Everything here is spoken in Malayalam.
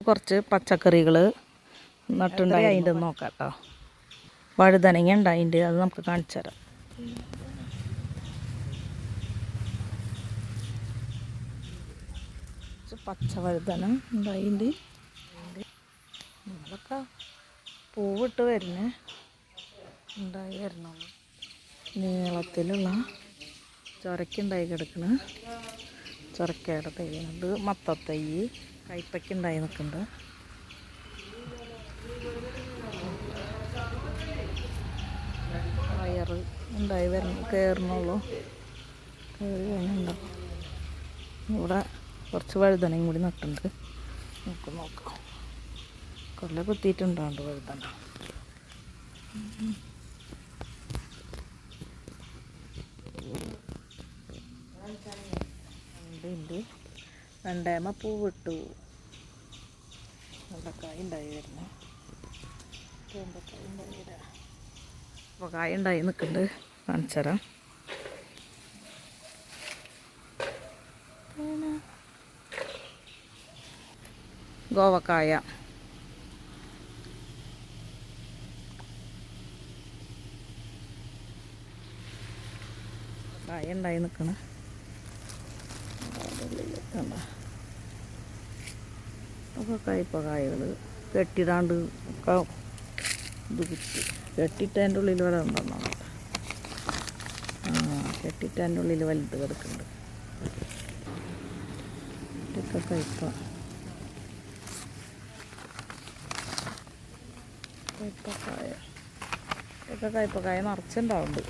കുറച്ച് പച്ചക്കറികൾ നട്ടുണ്ടായി അതിൻ്റെ നോക്കാം കേട്ടോ. വഴുതനങ്ങ ഉണ്ടായിട്ടുണ്ട്, അത് നമുക്ക് കാണിച്ചു തരാം. പച്ച വഴുതന ഉണ്ടായിട്ടുണ്ട്. നമ്മളൊക്കെ പൂവിട്ട് വരുന്നേ ഉണ്ടായി വരണുള്ളൂ. നീളത്തിലുള്ള ചൊരക്കുണ്ടായി കിടക്കണ ചൊരക്കയുടെ തൈയുണ്ട്. മത്തത്തൈ കയ്പയ്ക്ക് ഉണ്ടായി നിൽക്കുന്നുണ്ട്. വയറ് ഉണ്ടായി കയറണുള്ളൂ. കയറി കഴിഞ്ഞുണ്ടാവും. ഇവിടെ കുറച്ച് വഴുതനയും കൂടി നട്ടുണ്ട്. നമുക്ക് നോക്കാം. കൊല്ല കുത്തിയിട്ടുണ്ടാണ്ട് വഴുതന. ഉണ്ട് രണ്ടേമ പൂവിട്ടു. കായ ഉണ്ടായി വരുന്നു. അപ്പോൾ കായ ഉണ്ടായി നിൽക്കുന്നുണ്ട്, കാണിച്ചു തരാം. ഗോവക്കായ കായ ഉണ്ടായി നിൽക്കണ ഒക്കെ കയ്പക്കായകൾ കെട്ടിടാണ്ട് ഒക്കെ ഇത് കുത്തി കെട്ടിട്ട് അതിൻ്റെ ഉള്ളിൽ വരെ ഉണ്ടെന്നാണ്. കെട്ടിട്ട് അതിൻ്റെ ഉള്ളിൽ വലുത് കിടക്കുന്നുണ്ട്. ഇതൊക്കെ കയ്പക്കായ നിറച്ചുണ്ടാവുന്നുണ്ട്.